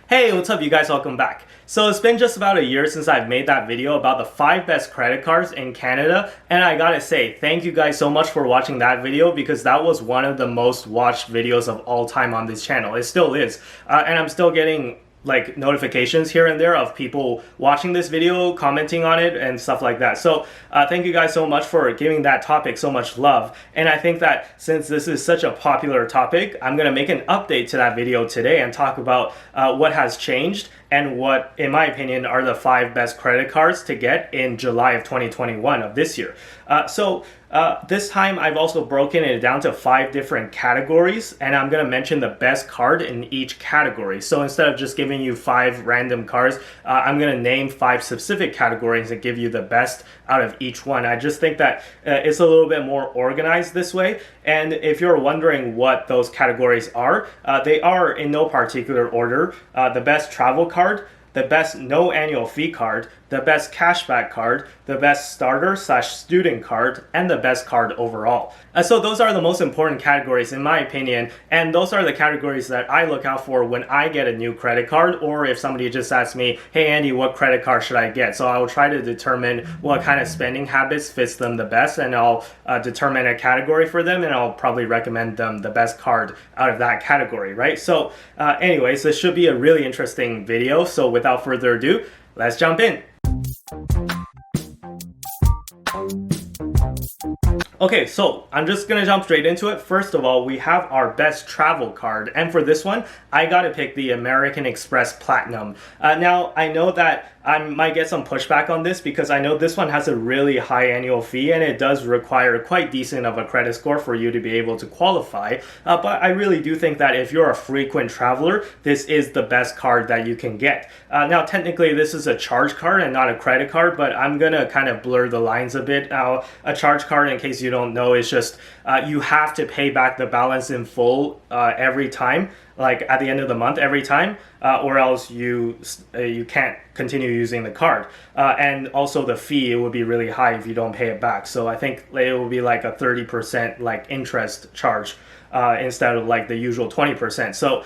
Hey, what's up you guys? Welcome back. So it's been just about a year since I've made that video about the 5 best credit cards in Canada, and I gotta say, thank you guys so much for watching that video because that was one of the most watched videos of all time on this channel. It still is. And I'm still getting like notifications here and there of people watching this video, commenting on it and stuff like that. So thank you guys so much for giving that topic so much love. And I think that since this is such a popular topic, I'm gonna make an update to that video today and talk about what has changed and what, in my opinion, are the 5 best credit cards to get in July of 2021 of this year. This time I've also broken it down to 5 different categories, and I'm going to mention the best card in each category. So instead of just giving you 5 random cards, I'm going to name 5 specific categories and give you the best out of each one. I just think that it's a little bit more organized this way. And if you're wondering what those categories are, they are in no particular order. The best travel card, the best no annual fee card, the best cashback card, the best starter/student card, and the best card overall. So those are the most important categories in my opinion, and those are the categories that I look out for when I get a new credit card, or if somebody just asks me, hey Andy, what credit card should I get? So I will try to determine what kind of spending habits fits them the best, and I'll determine a category for them, and I'll probably recommend them the best card out of that category, right? So anyways, this should be a really interesting video, so without further ado, let's jump in. Okay, so I'm just gonna jump straight into it. First of all, we have our best travel card, and for this one, I gotta pick the American Express Platinum. Now, I know that I might get some pushback on this because I know this one has a really high annual fee and it does require quite decent of a credit score for you to be able to qualify. But I really do think that if you're a frequent traveler, this is the best card that you can get. Now, technically, this is a charge card and not a credit card, but I'm gonna kind of blur the lines a bit. Now, a charge card, in case you don't know, is just you have to pay back the balance in full every time, like at the end of the month every time, or else you can't continue using the card. And also the fee, it would be really high if you don't pay it back. So I think it will be like a 30% like interest charge instead of like the usual 20%. So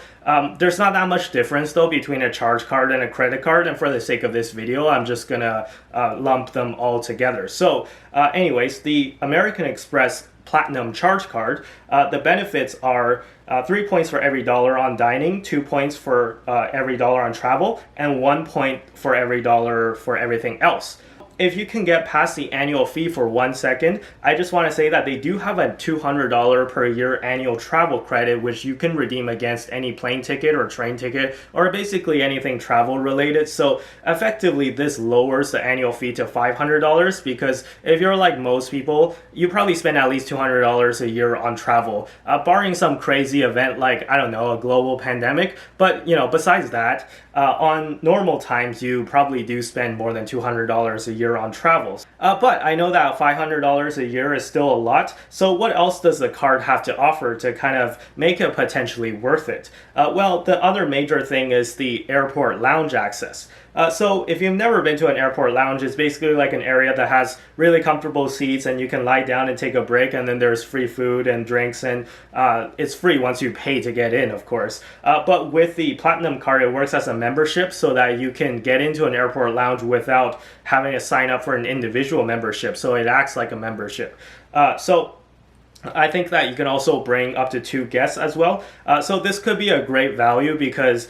there's not that much difference though between a charge card and a credit card, and for the sake of this video I'm just gonna lump them all together. So anyways, the American Express Platinum charge card, the benefits are 3 points for every dollar on dining, 2 points for every dollar on travel, and 1 point for every dollar for everything else. If you can get past the annual fee for 1 second, I just want to say that they do have a $200 per year annual travel credit, which you can redeem against any plane ticket or train ticket, or basically anything travel related. So effectively, this lowers the annual fee to $500 because if you're like most people, you probably spend at least $200 a year on travel, barring some crazy event like, I don't know, a global pandemic. But you know, besides that, on normal times, you probably do spend more than $200 a year on travels. But I know that $500 a year is still a lot, so what else does the card have to offer to kind of make it potentially worth it? Well, the other major thing is the airport lounge access. So if you've never been to an airport lounge, it's basically like an area that has really comfortable seats and you can lie down and take a break, and then there's free food and drinks, and it's free once you pay to get in, of course. But with the Platinum card, it works as a membership so that you can get into an airport lounge without having to sign up for an individual membership. So it acts like a membership. So I think that you can also bring up to 2 guests as well. So this could be a great value because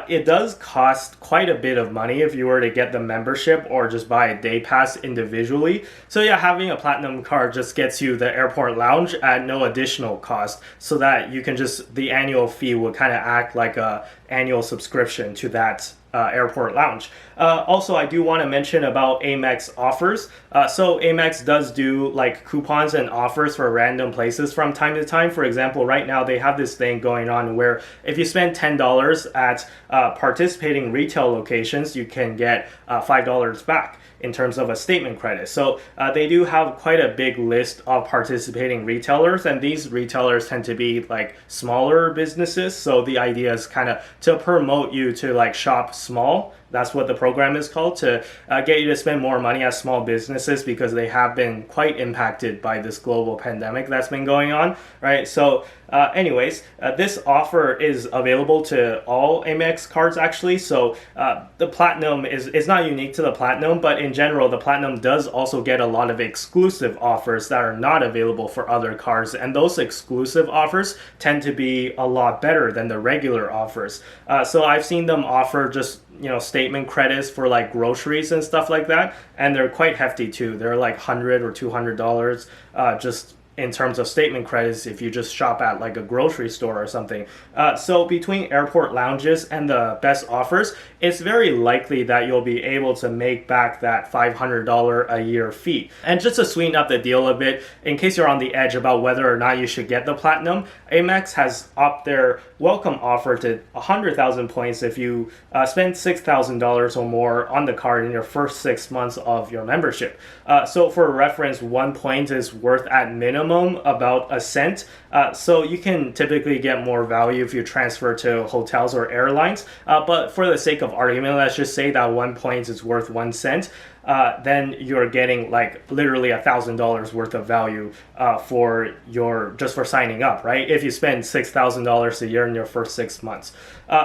it does cost quite a bit of money if you were to get the membership or just buy a day pass individually. So yeah, having a Platinum card just gets you the airport lounge at no additional cost, so that you can just, the annual fee will kind of act like a annual subscription to that airport lounge. Also, I do want to mention about Amex offers. So Amex does do like coupons and offers for random places from time to time. For example, right now they have this thing going on where if you spend $10 at participating retail locations, you can get $5 back in terms of a statement credit. So they do have quite a big list of participating retailers, and these retailers tend to be like smaller businesses. So the idea is kind of to promote you to like shop small. That's what the program is called, to get you to spend more money as small businesses, because they have been quite impacted by this global pandemic that's been going on, right? So anyways, this offer is available to all Amex cards actually. So the Platinum is not unique to the Platinum, but in general, the Platinum does also get a lot of exclusive offers that are not available for other cards. And those exclusive offers tend to be a lot better than the regular offers. So I've seen them offer just statement credits for like groceries and stuff like that, and they're quite hefty too. They're like $100 or $200 just in terms of statement credits if you just shop at like a grocery store or something. So between airport lounges and the best offers, it's very likely that you'll be able to make back that $500 a year fee. And just to sweeten up the deal a bit, in case you're on the edge about whether or not you should get the Platinum, Amex has upped their welcome offer to 100,000 points if you spend $6,000 or more on the card in your first 6 months of your membership. So for reference, 1 point is worth at minimum about a cent. So you can typically get more value if you transfer to hotels or airlines. But for the sake of argument, let's just say that 1 point is worth 1 cent. Then you're getting like literally $1,000 worth of value for for signing up, right? If you spend $6,000 a year in your first 6 months.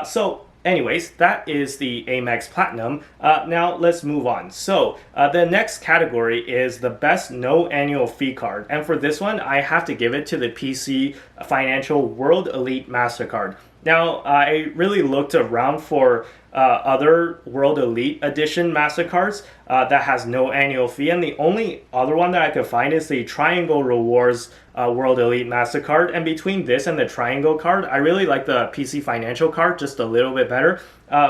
So anyways, that is the Amex Platinum. Now let's move on. So the next category is the best no annual fee card. And for this one, I have to give it to the PC Financial World Elite MasterCard. Now, I really looked around for other World Elite Edition MasterCards that has no annual fee, and the only other one that I could find is the Triangle Rewards World Elite MasterCard. And between this and the Triangle card, I really like the PC Financial card just a little bit better,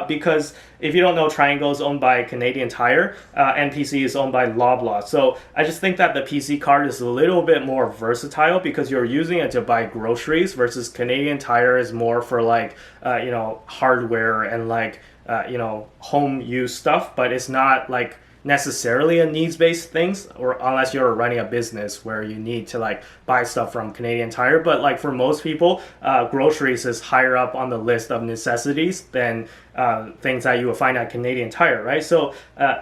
because if you don't know, Triangle is owned by Canadian Tire and PC is owned by Loblaw. So I just think that the PC card is a little bit more versatile because you're using it to buy groceries, versus Canadian Tire is more for like hardware and like home use stuff, but it's not like necessarily a needs-based things, or unless you're running a business where you need to like buy stuff from Canadian Tire. But like for most people, groceries is higher up on the list of necessities than things that you will find at Canadian Tire, right? So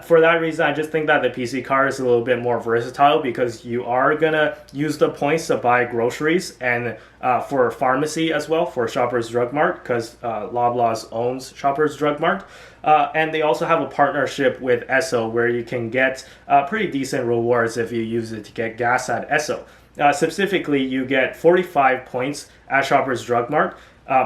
for that reason, I just think that the PC card is a little bit more versatile, because you are gonna use the points to buy groceries and for pharmacy as well, for Shoppers Drug Mart, because Loblaws owns Shoppers Drug Mart. And they also have a partnership with Esso where you can get pretty decent rewards if you use it to get gas at Esso. Specifically, you get 45 points at Shoppers Drug Mart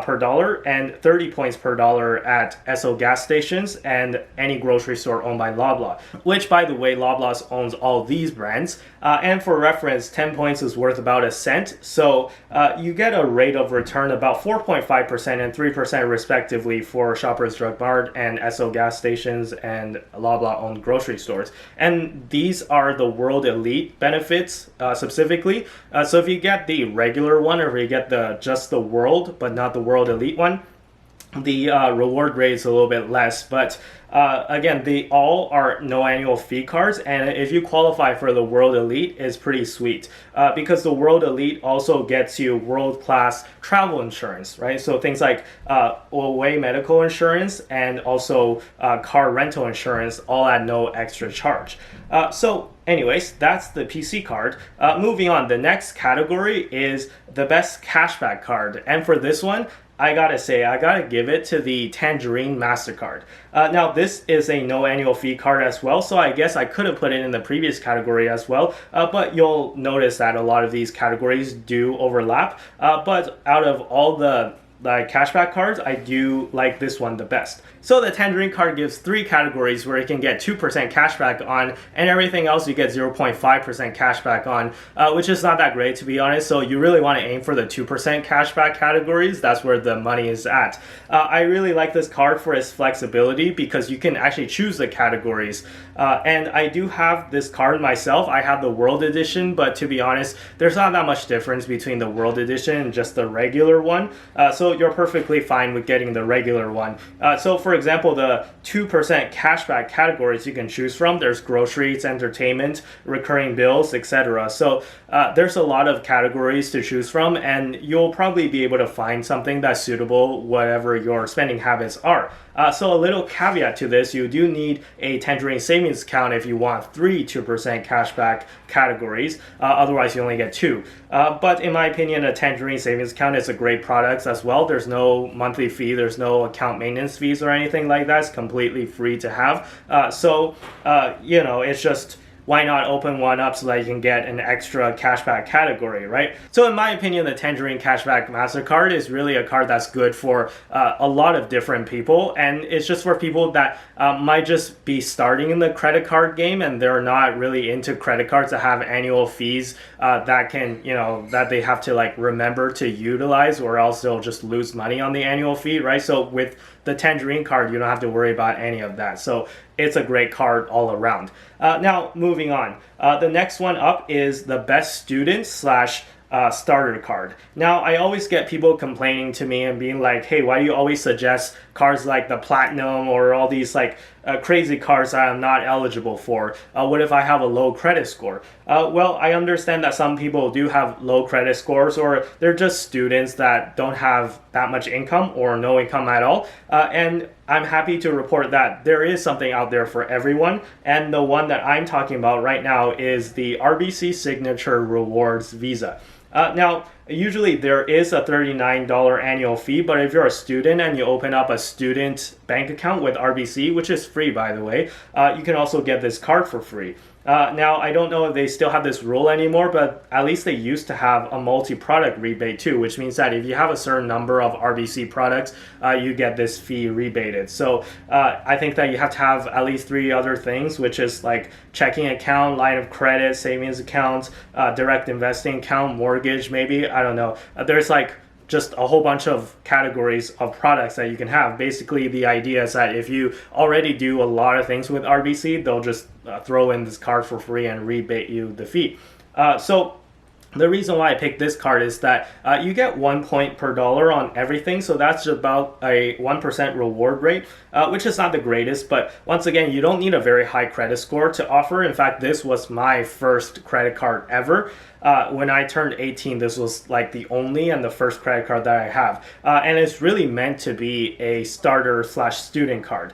per dollar, and 30 points per dollar at Esso gas stations and any grocery store owned by Loblaw, which, by the way, Loblaw owns all these brands. And for reference, 10 points is worth about a cent. So you get a rate of return about 4.5% and 3% respectively for Shoppers Drug Mart and Esso gas stations and Loblaw owned grocery stores. And these are the World Elite benefits specifically. So if you get the regular one, or if you get just the World but not the World Elite one, the reward rate is a little bit less. But again, they all are no annual fee cards, and if you qualify for the World Elite, it's pretty sweet, because the World Elite also gets you world-class travel insurance, right? So things like away medical insurance and also car rental insurance, all at no extra charge. So anyways, that's the PC card. Moving on, the next category is the best cashback card, and for this one, I gotta give it to the Tangerine MasterCard. Now, this is a no annual fee card as well, so I guess I could have put it in the previous category as well, but you'll notice that a lot of these categories do overlap. But out of all the cashback cards, I do like this one the best. So the Tangerine card gives 3 categories where you can get 2% cashback on, and everything else you get 0.5% cashback on, which is not that great, to be honest. So you really want to aim for the 2% cashback categories. That's where the money is at. I really like this card for its flexibility, because you can actually choose the categories. And I do have this card myself. I have the World Edition, but to be honest, there's not that much difference between the World Edition and just the regular one. So so you're perfectly fine with getting the regular one. So for example, the 2% cashback categories you can choose from, there's groceries, entertainment, recurring bills, etc. So there's a lot of categories to choose from, and you'll probably be able to find something that's suitable whatever your spending habits are. So a little caveat to this, you do need a Tangerine savings account if you want 3 2% cashback categories. Otherwise, you only get 2. But in my opinion, a Tangerine savings account is a great product as well. There's no monthly fee, there's no account maintenance fees or anything like that. It's completely free to have. It's just, why not open one up so that you can get an extra cashback category, right? So in my opinion, the Tangerine Cashback MasterCard is really a card that's good for a lot of different people, and it's just for people that might just be starting in the credit card game and they're not really into credit cards that have annual fees that they have to like remember to utilize, or else they'll just lose money on the annual fee, right? So with the Tangerine card, you don't have to worry about any of that. So it's a great card all around. Now, moving on. The next one up is the Best Student / starter card. Now, I always get people complaining to me and being like, hey, why do you always suggest cards like the Platinum or all these crazy cards that I'm not eligible for? What if I have a low credit score? Well, I understand that some people do have low credit scores, or they're just students that don't have that much income or no income at all. And I'm happy to report that there is something out there for everyone. And the one that I'm talking about right now is the RBC Signature Rewards Visa. Now, usually there is a $39 annual fee, but if you're a student and you open up a student bank account with RBC, which is free by the way, you can also get this card for free. Now, I don't know if they still have this rule anymore, but at least they used to have a multi-product rebate too, which means that if you have a certain number of RBC products, you get this fee rebated. So I think that you have to have at least 3 other things, which is like checking account, line of credit, savings account, direct investing account, mortgage maybe, I don't know. There's just a whole bunch of categories of products that you can have. Basically, the idea is that if you already do a lot of things with RBC, they'll just throw in this card for free and rebate you the fee. So the reason why I picked this card is that you get 1 point per dollar on everything, so that's about a 1% reward rate, which is not the greatest, but once again, you don't need a very high credit score to offer. In fact, this was my first credit card ever. When I turned 18, this was like the only and the first credit card that I have. And it's really meant to be a starter / student card.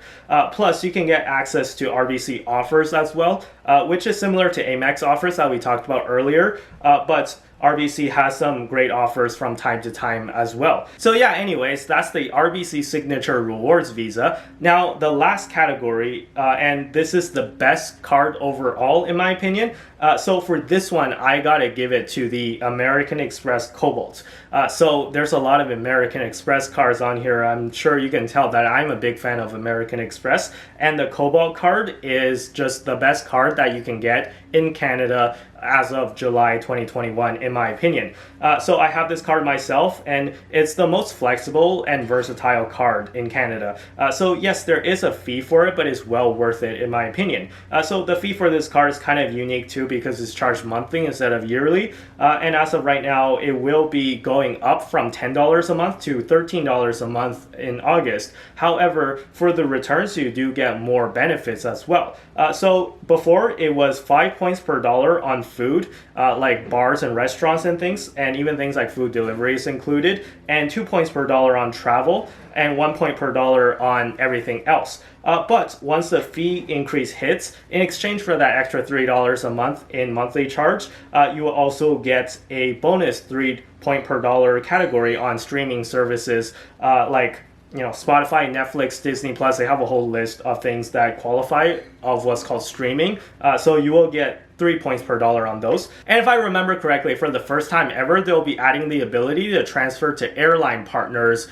Plus, you can get access to RBC offers as well, which is similar to Amex offers that we talked about earlier. But RBC has some great offers from time to time as well. So yeah, anyways, that's the RBC Signature Rewards Visa. Now, the last category, and this is the best card overall in my opinion. So for this one, I gotta give it to the American Express Cobalt. So there's a lot of American Express cards on here. I'm sure you can tell that I'm a big fan of American Express, and the Cobalt card is just the best card that you can get in Canada as of July 2021, in my opinion. So I have this card myself, and it's the most flexible and versatile card in Canada. So yes, there is a fee for it, but it's well worth it in my opinion. So the fee for this card is kind of unique too, because it's charged monthly instead of yearly. And as of right now, it will be going up from $10 a month to $13 a month in August. However, for the returns, you do get more benefits as well. So before, it was 5 points per dollar on food, like bars and restaurants and things, and even things like food deliveries included, and 2 points per dollar on travel, and 1 point per dollar on everything else. But once the fee increase hits, in exchange for that extra $3 a month in monthly charge, you will also get a bonus 3 point per dollar category on streaming services like Spotify, Netflix, Disney Plus. They have a whole list of things that qualify of what's called streaming. So you will get 3 points per dollar on those. And if I remember correctly, for the first time ever, they'll be adding the ability to transfer to airline partners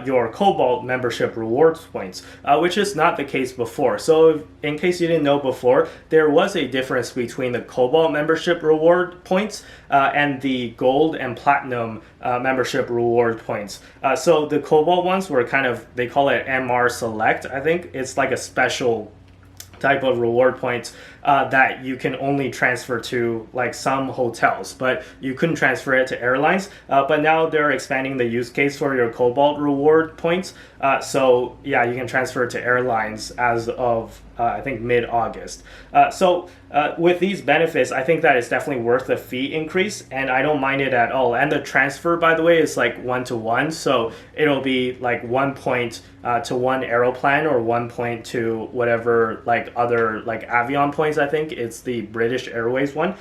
your Cobalt membership rewards points, which is not the case before. So in case you didn't know before, there was a difference between the Cobalt membership reward points and the Gold and Platinum membership reward points. So the Cobalt ones were they call it MR Select. I think it's like a special type of reward points that you can only transfer to like some hotels, but you couldn't transfer it to airlines. But now they're expanding the use case for your Cobalt reward points. So yeah, you can transfer it to airlines as of I think mid-August. So with these benefits, I think that it's definitely worth the fee increase, and I don't mind it at all. And the transfer, by the way, is like 1-to-1, so it'll be like 1 point to one Aeroplan, or 1 point to whatever like other like Avion points. I think it's the British Airways one.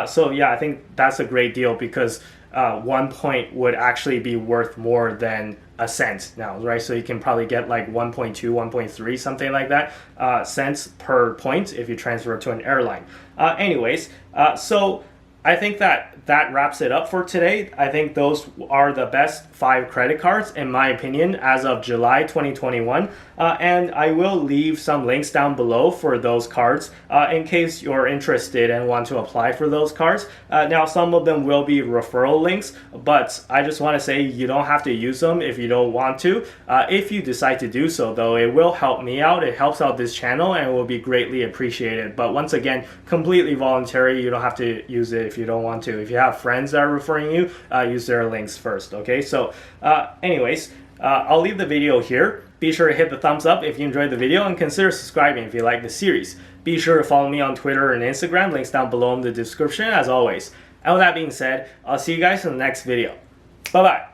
So yeah, I think that's a great deal, because 1 point would actually be worth more than a cent now, right? So you can probably get like 1.2, 1.3, something like that cents per point if you transfer it to an airline. Anyways, so I think that wraps it up for today. I think those are the best 5 credit cards, in my opinion, as of July 2021. And I will leave some links down below for those cards in case you're interested and want to apply for those cards. Now, some of them will be referral links, but I just want to say you don't have to use them if you don't want to. If you decide to do so, though, it will help me out. It helps out this channel and will be greatly appreciated. But once again, completely voluntary. You don't have to use it if you don't want to. If you have friends that are referring you, use their links first, okay? So anyways, I'll leave the video here. Be sure to hit the thumbs up if you enjoyed the video, and consider subscribing if you like the series. Be sure to follow me on Twitter and Instagram, links down below in the description as always. And with that being said, I'll see you guys in the next video. Bye bye.